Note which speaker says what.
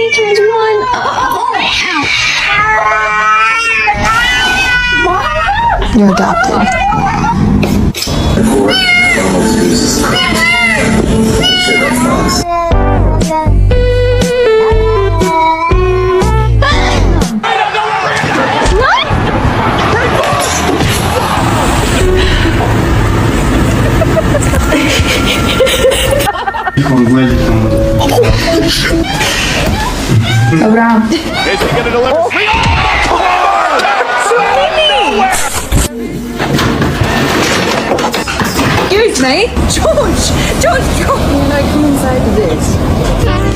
Speaker 1: many times one? Oh. You're adopted. Dobra. Excuse me, George! George! George! Come inside this.